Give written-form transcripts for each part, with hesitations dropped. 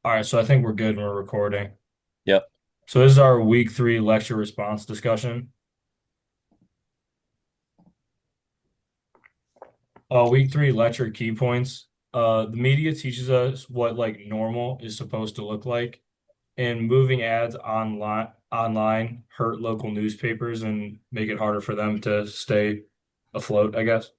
All right, so I think we're good when we're recording. Yep. So this is our week three lecture response discussion. Week three lecture key points. The media teaches us what like normal is supposed to look like, and moving ads online hurt local newspapers and make it harder for them to stay afloat, I guess.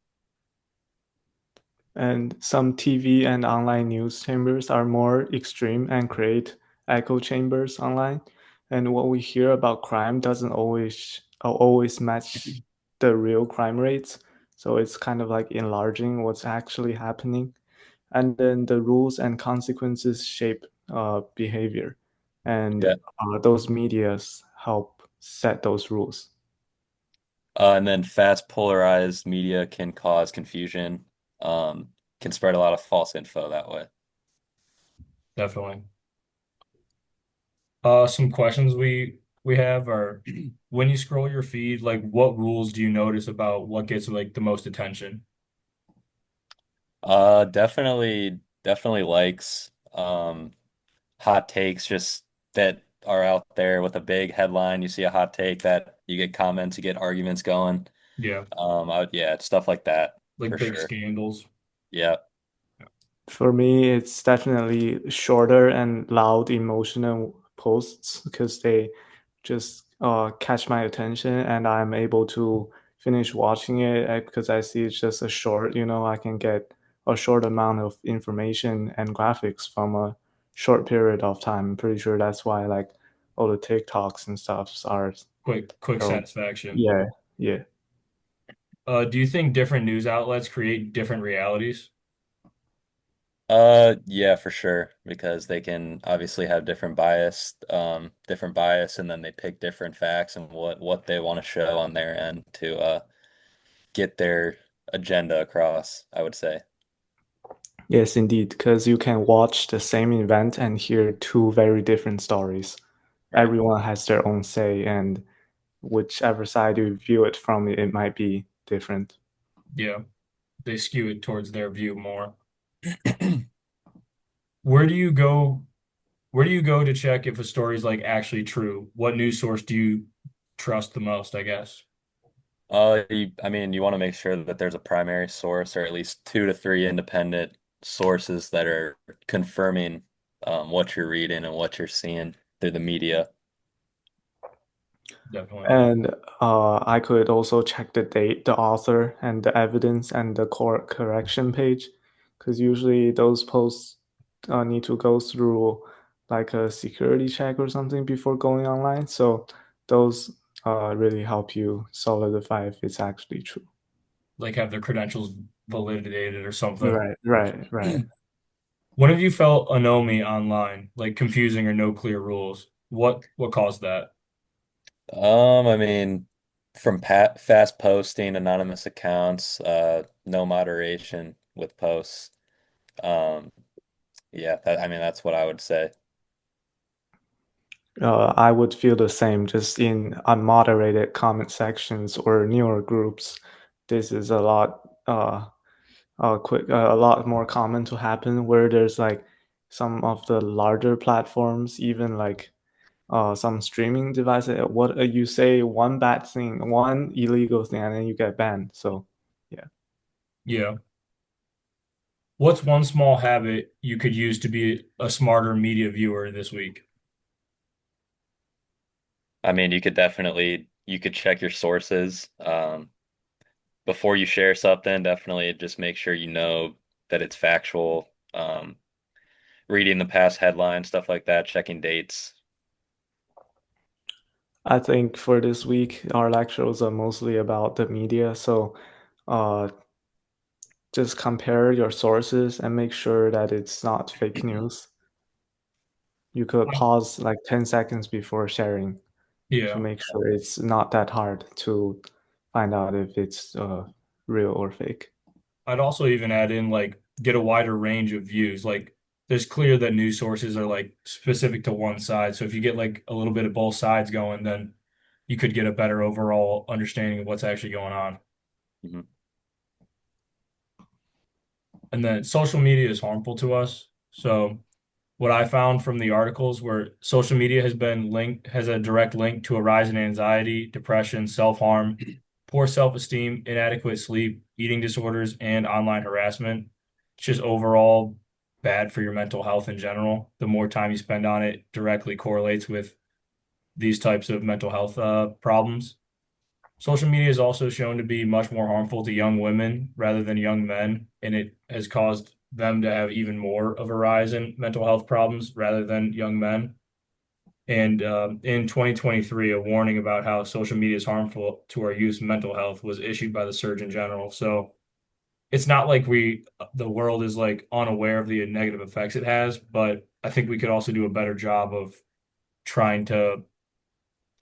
And some TV and online news chambers are more extreme and create echo chambers online. And what we hear about crime doesn't always match the real crime rates. So it's kind of like enlarging what's actually happening. And then the rules and consequences shape behavior. And Yeah. those medias help set those rules. And then fast polarized media can cause confusion, can spread a lot of false info that way. Definitely. Some questions we have are when you scroll your feed, like what rules do you notice about what gets like the most attention? Definitely likes, hot takes just that are out there with a big headline. You see a hot take that you get comments, you get arguments going. Yeah, Yeah, stuff like that like for big sure. scandals. Yeah. For me, it's definitely shorter and loud emotional posts because they just catch my attention and I'm able to finish watching it because I see it's just a short, I can get a short amount of information and graphics from a short period of time. I'm pretty sure that's why like all the TikToks and stuff are Quick so, satisfaction. yeah, yeah. Do you think different news outlets create different realities? Yeah, for sure, because they can obviously have different bias, and then they pick different facts and what they want to show on their end to get their agenda across, I would say. Yes, indeed, because you can watch the same event and hear two very different stories. Right. Everyone has their own say, and whichever side you view it from, it might be different. Yeah, they skew it towards their view more. Where do you go? Where do you go to check if a story is like actually true? What news source do you trust the most, I guess? I mean, you want to make sure that there's a primary source or at least two to three independent sources that are confirming what you're reading and what you're seeing through the media. Definitely. And I could also check the date, the author, and the evidence and the court correction page, because usually those posts need to go through like a security check or something before going online. So those really help you solidify if it's actually true. Like have their credentials validated or something. Right, right, right. When have you felt anomie online, like confusing or no clear rules? What caused that? I mean, from fast posting, anonymous accounts, no moderation with posts. Um, yeah, I mean, that's what I would say. I would feel the same just in unmoderated comment sections or newer groups. This is a lot more common to happen where there's like some of the larger platforms, even like some streaming devices. What you say one bad thing, one illegal thing, and then you get banned. So, yeah. Yeah. What's one small habit you could use to be a smarter media viewer this week? I mean, you could check your sources before you share something. Definitely just make sure you know that it's factual. Reading the past headlines, stuff like that, checking dates. I think for this week, our lectures are mostly about the media. So, uh, just compare your sources and make sure that it's not fake news. You could pause like 10 seconds before sharing to Yeah. make sure it's not that hard to find out if it's real or fake. I'd also even add in like get a wider range of views. Like there's clear that news sources are like specific to one side. So if you get like a little bit of both sides going, then you could get a better overall understanding of what's actually going on. Mhm. And then social media is harmful to us. So what I found from the articles where social media has a direct link to a rise in anxiety, depression, self-harm, poor self-esteem, inadequate sleep, eating disorders, and online harassment. It's just overall bad for your mental health in general. The more time you spend on it directly correlates with these types of mental health problems. Social media is also shown to be much more harmful to young women rather than young men, and it has caused them to have even more of a rise in mental health problems rather than young men. And in 2023, a warning about how social media is harmful to our youth's mental health was issued by the Surgeon General. So it's not like the world is like unaware of the negative effects it has, but I think we could also do a better job of trying to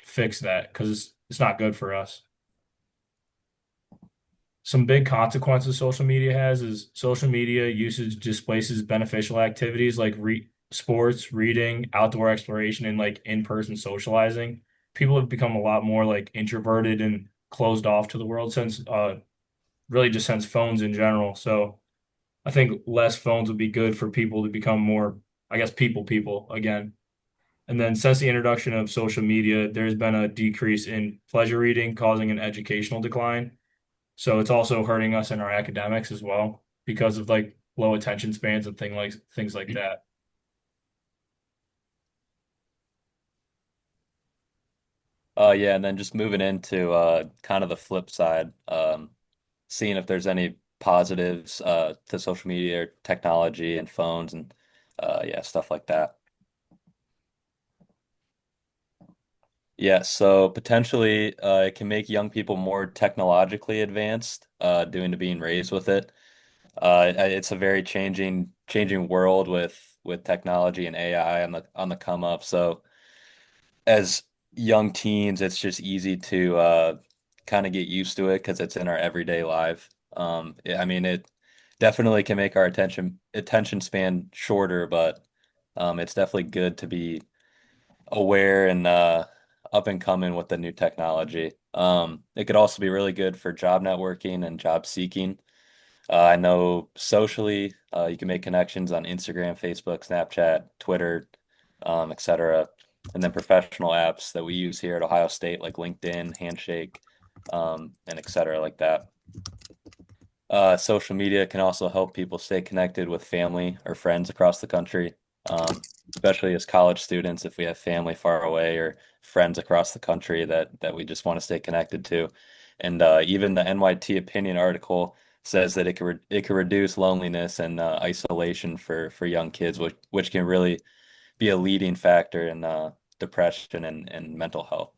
fix that because it's not good for us. Some big consequences social media has is social media usage displaces beneficial activities like sports, reading, outdoor exploration, and like in-person socializing. People have become a lot more like introverted and closed off to the world since really just since phones in general. So I think less phones would be good for people to become more, I guess, people again. And then since the introduction of social media, there's been a decrease in pleasure reading, causing an educational decline. So it's also hurting us in our academics as well because of like low attention spans and things like that. Yeah, and then just moving into kind of the flip side, seeing if there's any positives to social media or technology and phones and yeah, stuff like that. Yeah, so potentially it can make young people more technologically advanced, due to being raised with it. It's a very changing world with technology and AI on the come up. So as young teens, it's just easy to kind of get used to it because it's in our everyday life. I mean, it definitely can make our attention span shorter, but it's definitely good to be aware and up and coming with the new technology. It could also be really good for job networking and job seeking. I know socially, you can make connections on Instagram, Facebook, Snapchat, Twitter, etc. And then professional apps that we use here at Ohio State, like LinkedIn, Handshake, and etc. like that. Social media can also help people stay connected with family or friends across the country, especially as college students, if we have family far away or friends across the country that we just want to stay connected to. And even the NYT opinion article says that it could reduce loneliness and isolation for young kids, which can really be a leading factor in depression and mental health.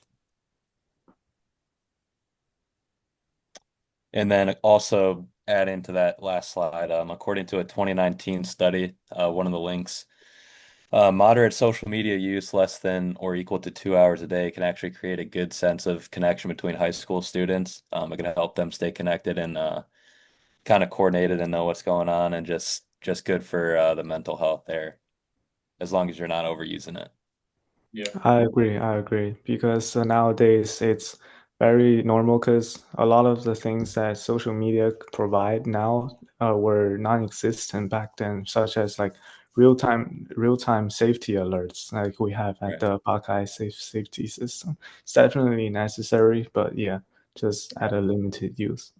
And then also add into that last slide, according to a 2019 study, one of the links, moderate social media use less than or equal to 2 hours a day can actually create a good sense of connection between high school students. It can help them stay connected and kind of coordinated and know what's going on, and just good for the mental health there, as long as you're not overusing it. Yeah. I agree. Because nowadays it's very normal because a lot of the things that social media provide now were non-existent back then, such as like real-time safety alerts like we have at Right. the Buckeye safety system. It's definitely necessary, but yeah, just at a limited use.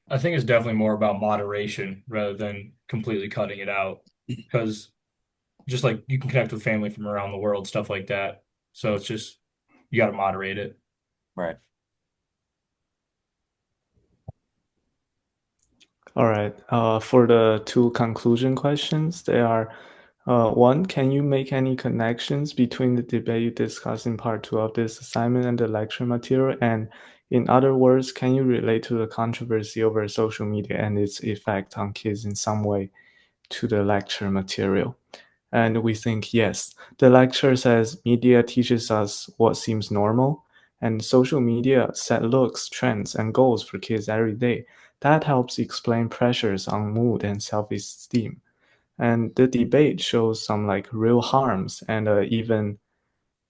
I think it's definitely more about moderation rather than completely cutting it out because just like you can connect with family from around the world, stuff like that. So it's just you got to moderate it. Right. All right. For the two conclusion questions, they are one, can you make any connections between the debate you discussed in part two of this assignment and the lecture material? And in other words, can you relate to the controversy over social media and its effect on kids in some way to the lecture material? And we think yes. The lecture says media teaches us what seems normal, and social media set looks, trends, and goals for kids every day. That helps explain pressures on mood and self-esteem. And the debate shows some like real harms and even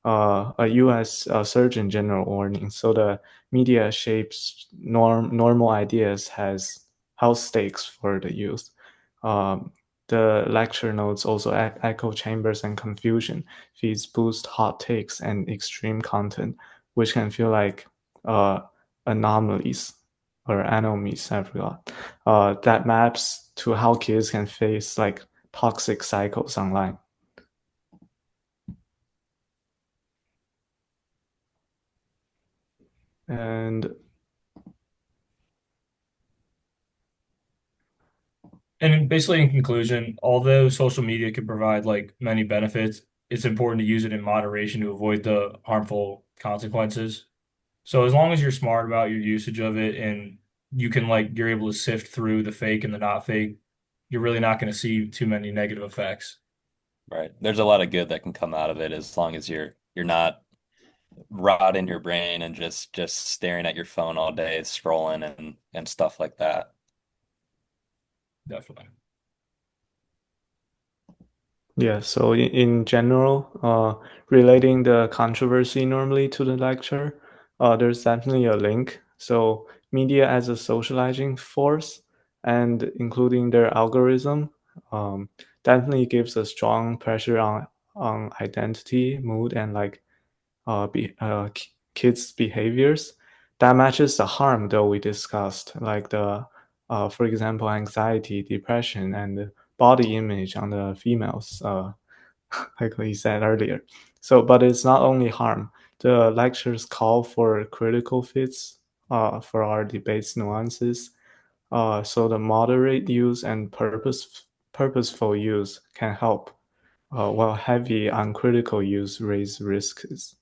a U.S. Surgeon General warning. So the media shapes normal ideas has health stakes for the youth. Um, the lecture notes also echo chambers and confusion. Feeds boost hot takes and extreme content, which can feel like anomalies or anomalies, I forgot. That maps to how kids can face like toxic cycles online. And basically, in conclusion, although social media can provide like many benefits, it's important to use it in moderation to avoid the harmful consequences. So as long as you're smart about your usage of it and you can like you're able to sift through the fake and the not fake, you're really not going to see too many negative effects. Right. There's a lot of good that can come out of it as long as you're not rotting your brain and just staring at your phone all day, scrolling and stuff like that. Definitely. yeah, so in general, relating the controversy normally to the lecture, there's definitely a link. So media as a socializing force and including their algorithm, definitely gives a strong pressure on identity, mood, and like kids' behaviors. That matches the harm though we discussed, like the for example, anxiety, depression, and body image on the females, like we said earlier. So, but it's not only harm. The lectures call for critical fits for our debates nuances. So the moderate use and purposeful use can help, while heavy uncritical use raise risks.